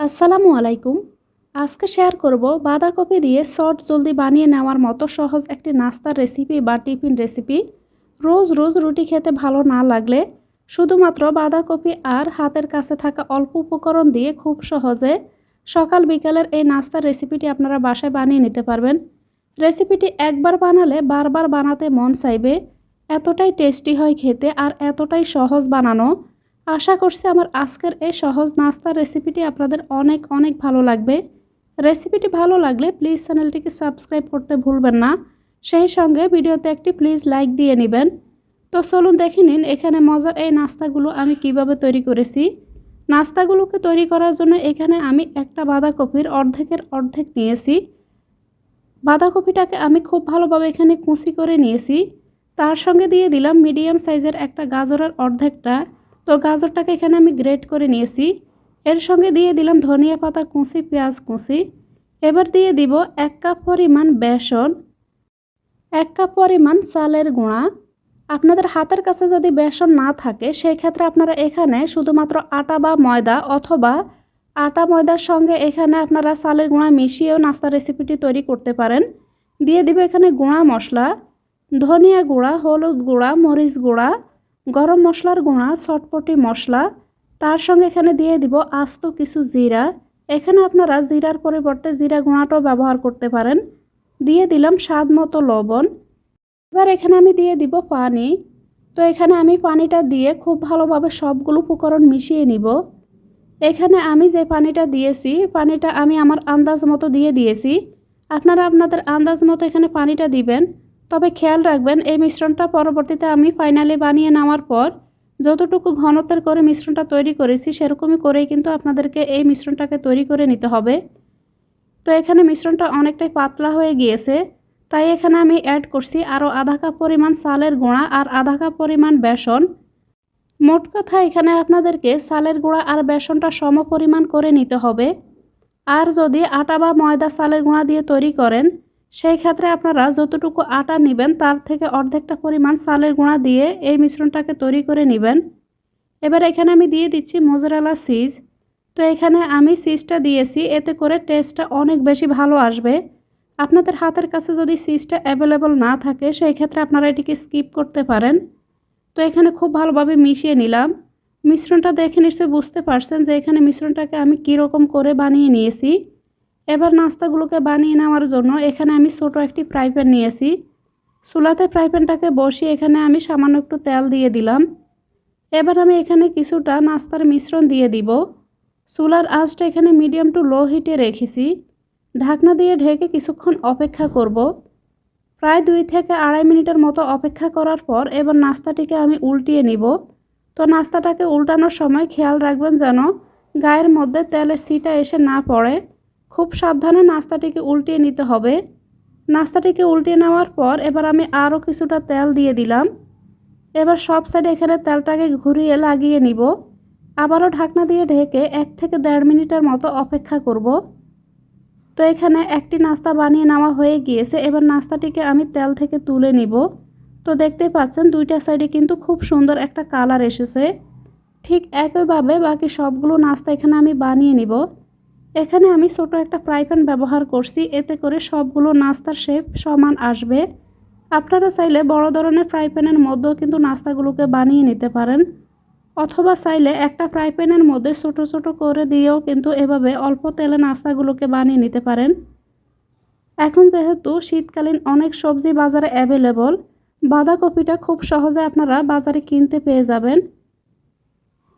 আসসালামু আলাইকুম। আজকে শেয়ার করব বাঁধাকপি দিয়ে শর্ট জলদি বানিয়ে নেওয়ার মতো সহজ একটি নাস্তার রেসিপি বা টিফিন রেসিপি। রোজ রোজ রুটি খেতে ভালো না লাগলে শুধুমাত্র বাঁধাকপি আর হাতের কাছে থাকা অল্প উপকরণ দিয়ে খুব সহজে সকাল বিকালের এই নাস্তার রেসিপিটি আপনারা বাসায় বানিয়ে নিতে পারবেন। রেসিপিটি একবার বানালে বারবার বানাতে মন চাইবে, এতটাই টেস্টি হয় খেতে আর এতটাই সহজ বানানো। আশা করছি আমার আজকের এই সহজ নাস্তার রেসিপিটি আপনাদের অনেক অনেক ভালো লাগবে। রেসিপিটি ভালো লাগলে প্লিজ চ্যানেলটিকে সাবস্ক্রাইব করতে ভুলবেন না, সেই সঙ্গে ভিডিওতে একটি প্লিজ লাইক দিয়ে নেবেন। তো চলুন দেখে নিন এখানে মজার এই নাস্তাগুলো আমি কিভাবে তৈরি করেছি। নাস্তাগুলোকে তৈরি করার জন্য এখানে আমি একটা বাঁধাকপির অর্ধেকের অর্ধেক নিয়েছি। বাঁধাকপিটাকে আমি খুব ভালোভাবে এখানে কুচি করে নিয়েছি। তার সঙ্গে দিয়ে দিলাম মিডিয়াম সাইজের একটা গাজরের অর্ধেকটা। তো গাজরটাকে এখানে আমি গ্রেট করে নিয়েছি। এর সঙ্গে দিয়ে দিলাম ধনিয়া পাতা কুচি, পেঁয়াজ কুচি। এবার দিয়ে দিব 1 কাপ পরিমাণ বেসন, 1 কাপ পরিমাণ চালের গুঁড়া। আপনাদের হাতের কাছে যদি বেসন না থাকে সেই ক্ষেত্রে আপনারা এখানে শুধুমাত্র আটা বা ময়দা অথবা আটা ময়দার সঙ্গে এখানে আপনারা চালের গুঁড়া মিশিয়েও নাস্তা রেসিপিটি তৈরি করতে পারেন। দিয়ে দিব এখানে গুঁড়া মশলা, ধনিয়া গুঁড়া, হলুদ গুঁড়া, মরিচ গুঁড়া, গরম মশলার গুঁড়া, চটপটি মশলা। তার সঙ্গে এখানে দিয়ে দিব আস্ত কিছু জিরা। এখানে আপনারা জিরার পরিবর্তে জিরা গুঁড়াটাও ব্যবহার করতে পারেন। দিয়ে দিলাম স্বাদ মতো লবণ। এবার এখানে আমি দিয়ে দিব পানি। তো এখানে আমি পানিটা দিয়ে খুব ভালোভাবে সবগুলো উপকরণ মিশিয়ে নিব। এখানে আমি যে পানিটা দিয়েছি পানিটা আমি আমার আন্দাজ মতো দিয়ে দিয়েছি। আপনারা আপনাদের আন্দাজ মতো এখানে পানিটা দিবেন। তবে খেয়াল রাখবেন এই মিশ্রণটা পরবর্তীতে আমি ফাইনালি বানিয়ে নেওয়ার পর যতটুকু ঘনত্বের করে মিশ্রণটা তৈরি করেছি সেরকমই করেই কিন্তু আপনাদেরকে এই মিশ্রণটাকে তৈরি করে নিতে হবে। তো এখানে মিশ্রণটা অনেকটাই পাতলা হয়ে গিয়েছে, তাই এখানে আমি অ্যাড করছি আরও আধা কাপ পরিমাণ চালের গুঁড়া আর আধা কাপ পরিমাণ বেসন। মোট কথা এখানে আপনাদেরকে চালের গুঁড়া আর বেসনটা সম পরিমাণ করে নিতে হবে। আর যদি আটা বা ময়দা চালের গুঁড়া দিয়ে তৈরি করেন সেই ক্ষেত্রে আপনারা যতটুকু আটা নেবেন তার থেকে অর্ধেকটা পরিমাণ চালের গুঁড়া দিয়ে এই মিশ্রণটাকে তৈরি করে নেবেন। এবার এখানে আমি দিয়ে দিচ্ছি মোজারেলা চিজ। তো এখানে আমি চিজটা দিয়েছি, এতে করে টেস্টটা অনেক বেশি ভালো আসবে। আপনাদের হাতের কাছে যদি চিজটা অ্যাভেলেবল না থাকে সেই ক্ষেত্রে আপনারা এটিকে স্কিপ করতে পারেন। তো এখানে খুব ভালোভাবে মিশিয়ে নিলাম। মিশ্রণটা দেখে নিশ্চয়ই বুঝতে পারছেন যে এখানে মিশ্রণটাকে আমি কীরকম করে বানিয়ে নিয়েছি। এবার নাস্তাগুলোকে বানিয়ে নেওয়ার জন্য এখানে আমি ছোটো একটি ফ্রাই প্যান নিয়েছি। চুলাতে ফ্রাই প্যানটাকে বসিয়ে এখানে আমি সামান্য একটু তেল দিয়ে দিলাম। এবার আমি এখানে কিছুটা নাস্তার মিশ্রণ দিয়ে দিব। চুলার আঁচটা এখানে মিডিয়াম টু লো হিটে রেখেছি। ঢাকনা দিয়ে ঢেকে কিছুক্ষণ অপেক্ষা করব। প্রায় 2 থেকে 2.5 মিনিটের মতো অপেক্ষা করার পর এবার নাস্তাটিকে আমি উল্টিয়ে নিব। তো নাস্তাটাকে উল্টানোর সময় খেয়াল রাখবেন যেন গায়ের মধ্যে তেলের ছিটা এসে না পড়ে। খুব সাবধানে নাস্তাটিকে উল্টিয়ে নিতে হবে। নাস্তাটিকে উল্টিয়ে নেওয়ার পর এবার আমি আরও কিছুটা তেল দিয়ে দিলাম। এবার সব সাইডে এখানে তেলটাকে ঘুরিয়ে লাগিয়ে নিব। আবারও ঢাকনা দিয়ে ঢেকে 1 থেকে 1.5 মিনিটের মতো অপেক্ষা করব। তো এখানে একটি নাস্তা বানিয়ে নেওয়া হয়ে গিয়েছে। এবার নাস্তাটিকে আমি তেল থেকে তুলে নিব। তো দেখতে পাচ্ছেন দুইটা সাইডে কিন্তু খুব সুন্দর একটা কালার এসেছে। ঠিক একইভাবে বাকি সবগুলো নাস্তা এখানে আমি বানিয়ে নিব। এখানে আমি ছোটো একটা ফ্রাই প্যান ব্যবহার করছি, এতে করে সবগুলো নাস্তার শেপ সমান আসবে। আপনারা চাইলে বড় ধরনের ফ্রাই প্যানের মধ্যেও কিন্তু নাস্তাগুলোকে বানিয়ে নিতে পারেন, অথবা চাইলে একটা ফ্রাই প্যানের মধ্যে ছোট ছোট করে দিয়েও কিন্তু এভাবে অল্প তেলে নাস্তাগুলোকে বানিয়ে নিতে পারেন। এখন যেহেতু শীতকালীন অনেক সবজি বাজারে অ্যাভেলেবল, বাঁধাকপিটা খুব সহজে আপনারা বাজারে কিনতে পেয়ে যাবেন।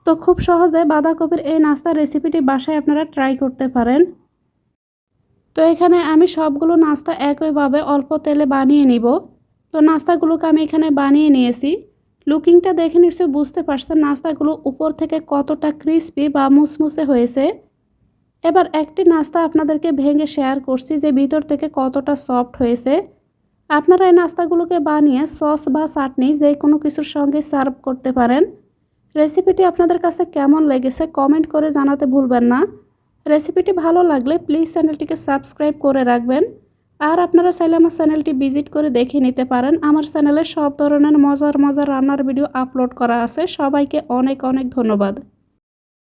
তো খুব সহজে বাঁধাকপির এই নাস্তার রেসিপিটি বাসায় আপনারা ট্রাই করতে পারেন। তো এখানে আমি সবগুলো নাস্তা একইভাবে অল্প তেলে বানিয়ে নিব। তো নাস্তাগুলোকে আমি এখানে বানিয়ে নিয়েছি। লুকিংটা দেখে নিশ্চয়ই বুঝতে পারছেন নাস্তাগুলো উপর থেকে কতটা ক্রিস্পি বা মুসমুসে হয়েছে। এবার একটি নাস্তা আপনাদেরকে ভেঙে শেয়ার করছি যে ভিতর থেকে কতটা সফট হয়েছে। আপনারা এই নাস্তাগুলোকে বানিয়ে সস বা চাটনি যে কোনো কিছুর সঙ্গে সার্ভ করতে পারেন। রেসিপিটি আপনাদের কাছে কেমন লেগেছে কমেন্ট করে জানাতে ভুলবেন না। রেসিপিটি ভালো লাগলে প্লিজ চ্যানেলটিকে সাবস্ক্রাইব করে রাখবেন। আর আপনারা চাইলে আমার চ্যানেলটি ভিজিট করে দেখে নিতে পারেন। আমার চ্যানেলে সব ধরনের মজার মজার রান্নার ভিডিও আপলোড করা আছে। সবাইকে অনেক অনেক ধন্যবাদ।